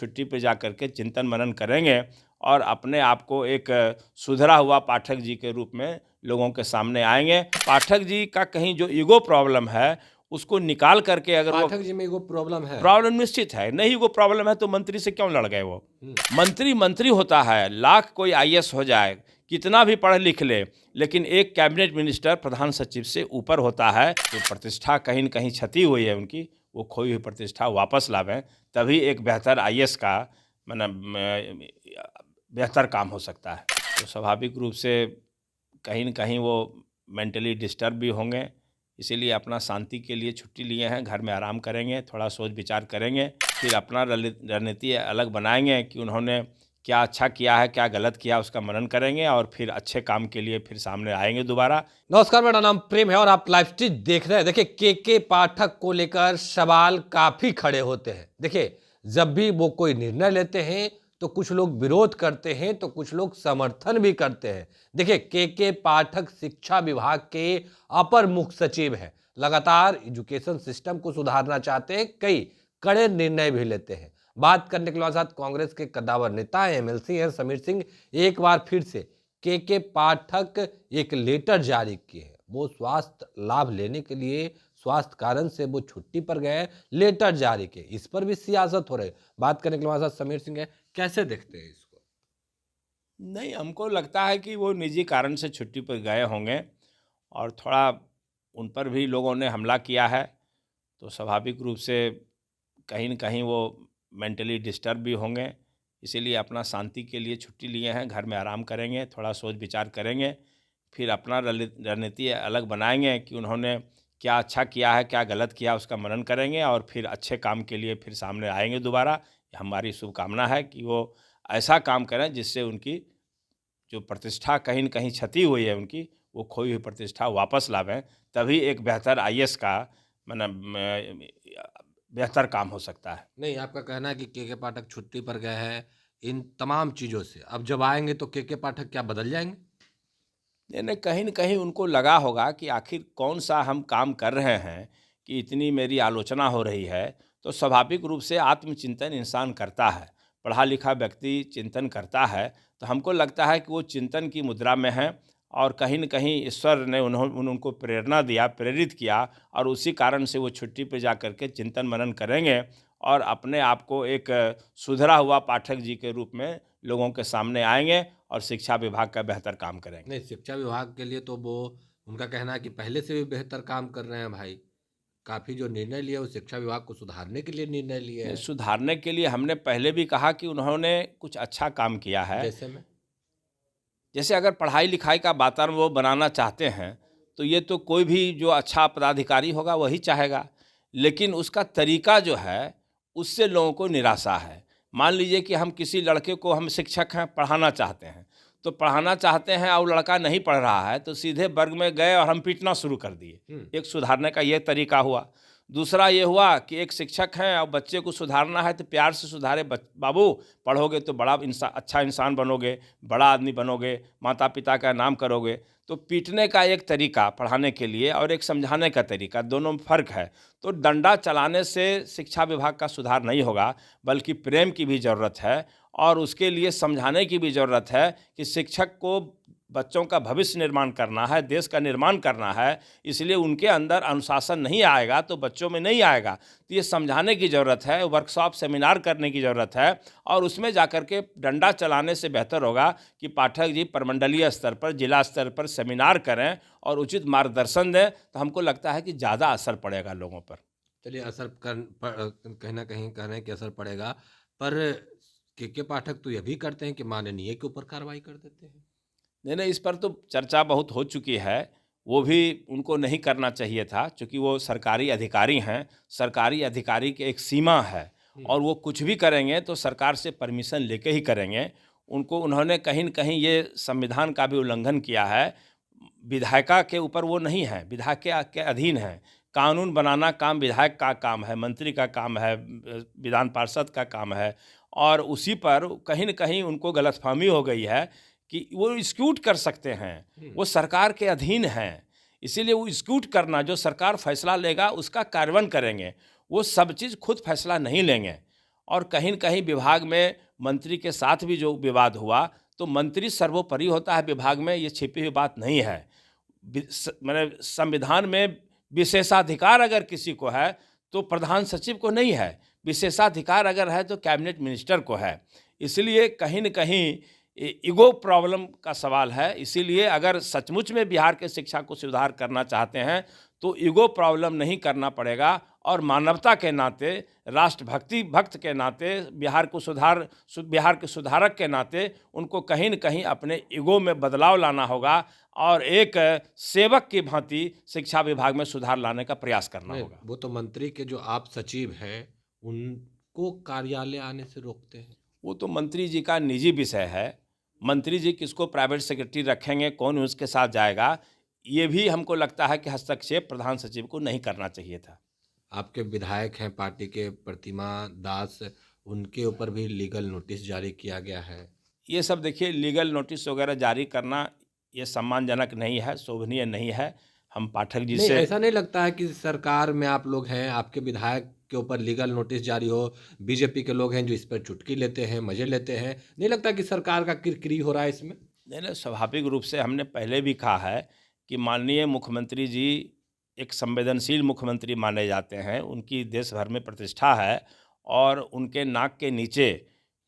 छुट्टी पे जा कर के चिंतन मनन करेंगे और अपने आप को एक सुधरा हुआ पाठक जी के रूप में लोगों के सामने आएंगे। पाठक जी का कहीं जो ईगो प्रॉब्लम है उसको निकाल करके, अगर वो पाठक जी में ईगो प्रॉब्लम है, प्रॉब्लम निश्चित है, नहीं ईगो प्रॉब्लम है तो मंत्री से क्यों लड़ गए वो? मंत्री होता है, लाख कोई आईएएस हो जाए, कितना भी पढ़ लिख ले, लेकिन एक कैबिनेट मिनिस्टर प्रधान सचिव से ऊपर होता है। तो प्रतिष्ठा कहीं न कहीं क्षति हुई है उनकी, वो खोई हुई प्रतिष्ठा वापस लावें, तभी एक बेहतर आईएएस का मतलब बेहतर काम हो सकता है। तो स्वाभाविक रूप से कहीं न कहीं वो मेंटली डिस्टर्ब भी होंगे, इसीलिए अपना शांति के लिए छुट्टी लिए हैं, घर में आराम करेंगे, थोड़ा सोच विचार करेंगे, फिर अपना रणनीति अलग बनाएंगे कि उन्होंने क्या अच्छा किया है, क्या गलत किया, उसका मनन करेंगे और फिर अच्छे काम के लिए फिर सामने आएंगे दोबारा। नमस्कार, मेरा नाम प्रेम है और आप लाइव स्ट्रीट देख रहे हैं। देखिए, के पाठक को लेकर सवाल काफी खड़े होते हैं। देखिए, जब भी वो कोई निर्णय लेते हैं तो कुछ लोग विरोध करते हैं तो कुछ लोग समर्थन भी करते हैं। देखिए, के पाठक शिक्षा विभाग के अपर मुख्य सचिव हैं, लगातार एजुकेशन सिस्टम को सुधारना चाहते हैं, कई कड़े निर्णय भी लेते हैं। बात करने के लिए कांग्रेस के कद्दावर नेता एमएलसी हैं समीर सिंह। एक बार फिर से के पाठक एक लेटर जारी किए हैं। वो स्वास्थ्य लाभ लेने के लिए स्वास्थ्य कारण से वो छुट्टी पर गए, लेटर जारी किए। इस पर भी सियासत हो रही है। बात करने के लिए हमारे साथ समीर सिंह है। कैसे देखते हैं इसको? नहीं, हमको लगता है कि वो निजी कारण से छुट्टी पर गए होंगे और थोड़ा उन पर भी लोगों ने हमला किया है, तो स्वाभाविक रूप से कहीं न कहीं वो मेंटली डिस्टर्ब भी होंगे, इसीलिए अपना शांति के लिए छुट्टी लिए हैं, घर में आराम करेंगे, थोड़ा सोच विचार करेंगे, फिर अपना रणनीति अलग बनाएंगे कि उन्होंने क्या अच्छा किया है, क्या गलत किया, उसका मनन करेंगे और फिर अच्छे काम के लिए फिर सामने आएंगे दोबारा। हमारी शुभकामना है कि वो ऐसा काम करें जिससे उनकी जो प्रतिष्ठा कहीं न कहीं क्षति हुई है उनकी, वो खोई हुई प्रतिष्ठा वापस लावें, तभी एक बेहतर आईएएस का मतलब बेहतर काम हो सकता है। नहीं, आपका कहना है कि के पाठक छुट्टी पर गए हैं इन तमाम चीजों से, अब जब आएंगे तो के पाठक क्या बदल जाएंगे? नहीं, कहीं न कहीं उनको लगा होगा कि आखिर कौन-सा हम काम कर रहे हैं कि इतनी मेरी आलोचना हो रही है, तो स्वाभाविक रूप से आत्मचिंतन इंसान करता है। पढ़ा-लिखा व्यक्ति चिंतन करता है, तो हमको लगता है कि वो चिंतन की मुद्रा में हैं और कहीं न कहीं ईश्वर ने उनको प्रेरणा दिया, प्रेरित किया और उसी कारण से वो छुट्टी पे जा कर के चिंतन मनन करेंगे और अपने आप को एक सुधरा हुआ पाठक जी के रूप में लोगों के सामने आएँगे और शिक्षा विभाग का बेहतर काम करेंगे। नहीं, शिक्षा विभाग के लिए तो वो, उनका कहना है कि पहले से भी बेहतर काम कर रहे हैं भाई। काफी जो निर्णय लिए वो शिक्षा विभाग को सुधारने के लिए निर्णय लिए नहीं, हैं। सुधारने के लिए हमने पहले भी कहा कि उन्होंने कुछ अच्छा काम किया है। जैसे में जैसे अगर पढ़ाई-लिखाई का वातावरण वो बनाना चाहते हैं, तो ये तो कोई भी जो अच्छा पदाधिकारी होगा वही चाहेगा। लेकिन उसका तरीका जो है, उससे लोगों को निराशा है। मान लीजिए कि हम किसी लड़के को, हम शिक्षक हैं, पढ़ाना चाहते हैं, तो पढ़ाना चाहते हैं और लड़का नहीं पढ़ रहा है, तो सीधे वर्ग में गए और हम पीटना शुरू कर दिए। एक सुधारने का ये तरीका हुआ। दूसरा ये हुआ कि एक शिक्षक हैं और बच्चे को सुधारना है तो प्यार से सुधारे, बाबू पढ़ोगे तो बड़ा अच्छा इंसान बनोगे, बड़ा आदमी बनोगे, माता पिता का नाम करोगे। तो पीटने का एक तरीका पढ़ाने के लिए और एक समझाने का तरीका, दोनों में फ़र्क है। तो डंडा चलाने से शिक्षा विभाग का सुधार नहीं होगा, बल्कि प्रेम की भी ज़रूरत है और उसके लिए समझाने की भी ज़रूरत है कि शिक्षक को बच्चों का भविष्य निर्माण करना है, देश का निर्माण करना है, इसलिए उनके अंदर अनुशासन नहीं आएगा तो बच्चों में नहीं आएगा। तो ये समझाने की ज़रूरत है, वर्कशॉप सेमिनार करने की ज़रूरत है और उसमें जाकर के डंडा चलाने से बेहतर होगा कि पाठक जी प्रमंडलीय स्तर पर, जिला स्तर पर सेमिनार करें और उचित मार्गदर्शन दें, तो हमको लगता है कि ज़्यादा असर पड़ेगा लोगों पर। चलिए, कहीं ना कहीं कह रहे हैं कि असर पड़ेगा, पर के पाठक तो ये भी करते हैं कि माननीय के ऊपर कार्रवाई कर देते हैं। नहीं, इस पर तो चर्चा बहुत हो चुकी है। वो भी उनको नहीं करना चाहिए था, चूँकि वो सरकारी अधिकारी हैं। सरकारी अधिकारी की एक सीमा है और वो कुछ भी करेंगे तो सरकार से परमिशन लेके ही करेंगे। उन्होंने कहीं न कहीं ये संविधान का भी उल्लंघन किया है। विधायिका के ऊपर वो नहीं है, विधायक के अधीन है। कानून बनाना काम विधायक का काम है, मंत्री का काम है, विधान पार्षद का काम है और उसी पर कहीं न कहीं उनको गलतफ़हमी हो गई है कि वो स्कूट कर सकते हैं, वो सरकार के अधीन हैं, इसीलिए वो स्कूट करना, जो सरकार फैसला लेगा उसका कार्यान्वयन करेंगे, वो सब चीज़ खुद फैसला नहीं लेंगे और कहीं न कहीं विभाग में मंत्री के साथ भी जो विवाद हुआ, तो मंत्री सर्वोपरि होता है विभाग में, ये छिपी हुई बात नहीं है। मैंने संविधान में विशेषाधिकार अगर किसी को है तो प्रधान सचिव को नहीं है, विशेषाधिकार अगर है तो कैबिनेट मिनिस्टर को है। इसलिए कहीं न कहीं ईगो प्रॉब्लम का सवाल है। इसीलिए अगर सचमुच में बिहार के शिक्षा को सुधार करना चाहते हैं तो ईगो प्रॉब्लम नहीं करना पड़ेगा, और मानवता के नाते, राष्ट्रभक्ति भक्त के नाते, बिहार के सुधारक के नाते उनको कहीं न कहीं अपने ईगो में बदलाव लाना होगा और एक सेवक की भांति शिक्षा विभाग में सुधार लाने का प्रयास करना नहीं, होगा। वो तो मंत्री के जो आप सचिव हैं उनको कार्यालय आने से रोकते हैं। वो तो मंत्री जी का निजी विषय है। मंत्री जी किसको प्राइवेट सेक्रेटरी रखेंगे, कौन उसके साथ जाएगा, ये भी हमको लगता है कि हस्तक्षेप प्रधान सचिव को नहीं करना चाहिए था। आपके विधायक हैं पार्टी के प्रतिमा दास, उनके ऊपर भी लीगल नोटिस जारी किया गया है। ये सब देखिए, लीगल नोटिस वगैरह जारी करना ये सम्मानजनक नहीं है, शोभनीय नहीं है। हम पाठक जी नहीं, से ऐसा नहीं लगता है कि सरकार में आप लोग हैं, आपके विधायक के ऊपर लीगल नोटिस जारी हो, बीजेपी के लोग हैं जो इस पर चुटकी लेते हैं, मजे लेते हैं, नहीं लगता कि सरकार का किरकिरी हो रहा है इसमें? नहीं, स्वाभाविक रूप से हमने पहले भी कहा है कि माननीय मुख्यमंत्री जी एक संवेदनशील मुख्यमंत्री माने जाते हैं। उनकी देश भर में प्रतिष्ठा है, और उनके नाक के नीचे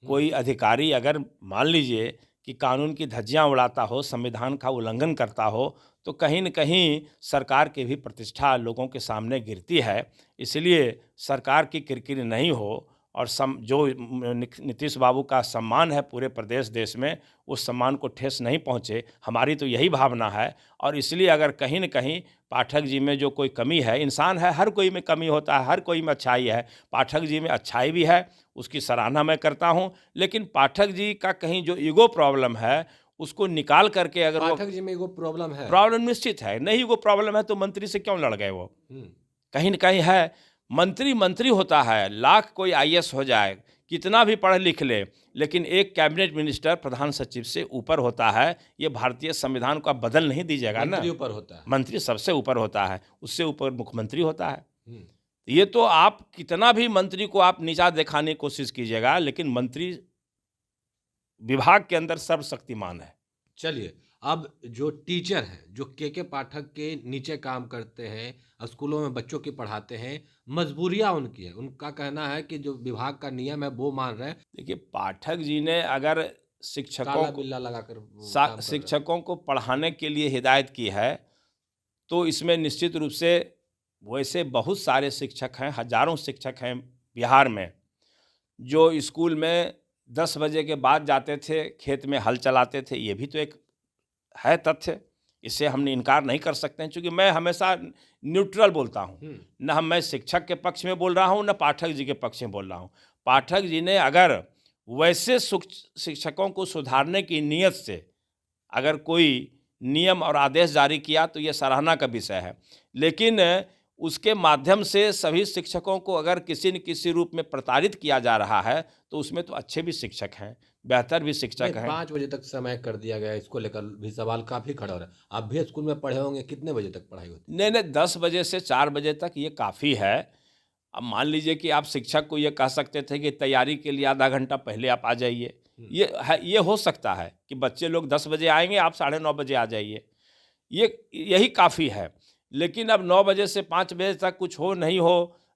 कोई अधिकारी अगर मान लीजिए कि कानून की धज्जियां उड़ाता हो, संविधान का उल्लंघन करता हो, तो कहीं न कहीं सरकार की भी प्रतिष्ठा लोगों के सामने गिरती है। इसलिए सरकार की किरकिरी नहीं हो, और जो नीतीश बाबू का सम्मान है पूरे प्रदेश देश में, उस सम्मान को ठेस नहीं पहुँचे, हमारी तो यही भावना है। और इसलिए अगर कहीं न कहीं पाठक जी में जो कोई कमी है, इंसान है, हर कोई में कमी होता है, हर कोई में अच्छाई है, पाठक जी में अच्छाई भी है, उसकी सराहना मैं करता हूं। लेकिन पाठक जी का कहीं जो ईगो प्रॉब्लम है, उसको निकाल करके अगर वो पाठक जी में वो प्रॉब्लम है। प्रॉब्लम निश्चित है, नहीं ईगो प्रॉब्लम है तो मंत्री से क्यों लड़ गए वो? हम्म। कहीं न कहीं है। मंत्री मंत्री होता है, लाख कोई आईएएस हो जाए, कितना भी पढ़ लिख ले, लेकिन एक कैबिनेट मिनिस्टर प्रधान सचिव से ऊपर होता है। ये भारतीय संविधान को आप बदल नहीं दीजिएगा ना। मंत्री ऊपर होता है। मंत्री सबसे ऊपर होता है, उससे ऊपर मुख्यमंत्री होता है। हम्म। ये तो आप कितना भी मंत्री को आप नीचा दिखाने की कोशिश कीजिएगा, लेकिन मंत्री विभाग के अंदर सर्वशक्तिमान है। चलिए, अब जो टीचर हैं, जो के पाठक के नीचे काम करते हैं, स्कूलों में बच्चों की पढ़ाते हैं, मजबूरियां उनकी है, उनका कहना है कि जो विभाग का नियम है वो मान रहे हैं। देखिए, पाठक जी ने अगर शिक्षकों काला को बिल्ला लगाकर वो काम कर रहे हैं। शिक्षकों को पढ़ाने के लिए हिदायत की है, तो इसमें निश्चित रूप से वैसे बहुत सारे शिक्षक हैं, हजारों शिक्षक हैं बिहार में, जो स्कूल में 10 बजे के बाद जाते थे, खेत में हल चलाते थे। ये भी तो एक है तथ्य, इससे हमने इनकार नहीं कर सकते हैं, क्योंकि मैं हमेशा न्यूट्रल बोलता हूँ। न मैं शिक्षक के पक्ष में बोल रहा हूँ, न पाठक जी के पक्ष में बोल रहा हूँ। पाठक जी ने अगर वैसे शिक्षकों को सुधारने की नीयत से अगर कोई नियम और आदेश जारी किया तो ये सराहना का विषय है। लेकिन उसके माध्यम से सभी शिक्षकों को अगर किसी न किसी रूप में प्रताड़ित किया जा रहा है, तो उसमें तो अच्छे भी शिक्षक हैं, बेहतर भी शिक्षक हैं। 5 बजे तक समय कर दिया गया है, इसको लेकर भी सवाल काफी खड़ा हो रहा है। आप भी स्कूल में पढ़े होंगे, कितने बजे तक पढ़ाई होती नहीं, 10 बजे से 4 बजे तक ये काफ़ी है। अब मान लीजिए कि आप शिक्षक को ये कह सकते थे कि तैयारी के लिए आधा घंटा पहले आप आ जाइए। ये हो सकता है कि बच्चे लोग 10 बजे आएंगे, आप 9:30 बजे आ जाइए, यही काफ़ी है। लेकिन अब 9 बजे से 5 बजे तक कुछ हो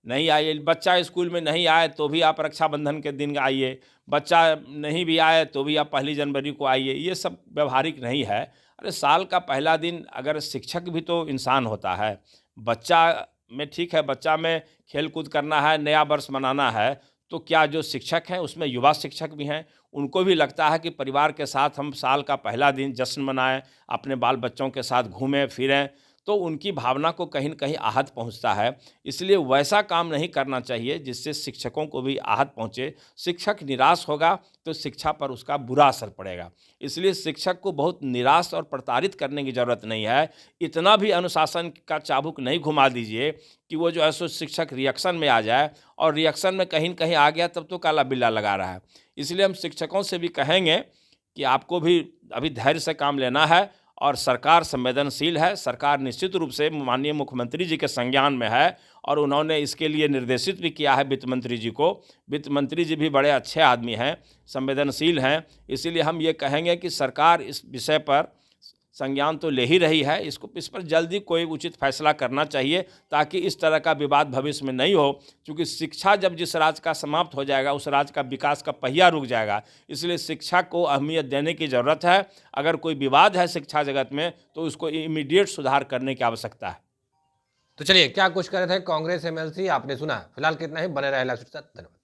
नहीं आइए। बच्चा स्कूल में नहीं आए तो भी आप रक्षाबंधन के दिन आइए, बच्चा नहीं भी आए तो भी आप 1 जनवरी को आइए। ये सब व्यवहारिक नहीं है। अरे साल का पहला दिन, अगर शिक्षक भी तो इंसान होता है, बच्चा में ठीक है, बच्चा में खेल कूद करना है, नया वर्ष मनाना है, तो क्या जो शिक्षक हैं उसमें युवा शिक्षक भी हैं, उनको भी लगता है कि परिवार के साथ हम साल का पहला दिन जश्न मनाएं, अपने बाल बच्चों के साथ घूमें फिरें, तो उनकी भावना को कहीं न कहीं आहत पहुंचता है। इसलिए वैसा काम नहीं करना चाहिए जिससे शिक्षकों को भी आहत पहुंचे। शिक्षक निराश होगा तो शिक्षा पर उसका बुरा असर पड़ेगा। इसलिए शिक्षक को बहुत निराश और प्रताड़ित करने की ज़रूरत नहीं है। इतना भी अनुशासन का चाबुक नहीं घुमा दीजिए कि वो जो है सो शिक्षक रिएक्शन में आ जाए, और रिएक्शन में कहीं न कहीं आ गया तब तो काला बिल्ला लगा रहा है। इसलिए हम शिक्षकों से भी कहेंगे कि आपको भी अभी धैर्य से काम लेना है, और सरकार संवेदनशील है। सरकार निश्चित रूप से माननीय मुख्यमंत्री जी के संज्ञान में है, और उन्होंने इसके लिए निर्देशित भी किया है वित्त मंत्री जी को। वित्त मंत्री जी भी बड़े अच्छे आदमी हैं, संवेदनशील हैं, इसीलिए हम ये कहेंगे कि सरकार इस विषय पर संज्ञान तो ले ही रही है, इस पर जल्दी कोई उचित फैसला करना चाहिए ताकि इस तरह का विवाद भविष्य में नहीं हो। क्योंकि शिक्षा जब जिस राज्य का समाप्त हो जाएगा उस राज्य का विकास का पहिया रुक जाएगा, इसलिए शिक्षा को अहमियत देने की ज़रूरत है। अगर कोई विवाद है शिक्षा जगत में तो उसको इमीडिएट सुधार करने की आवश्यकता है। तो चलिए, क्या कुछ कर रहे थे कांग्रेस एमएलसी, आपने सुना। फिलहाल कितना ही, बने रहे लाइव के साथ। धन्यवाद।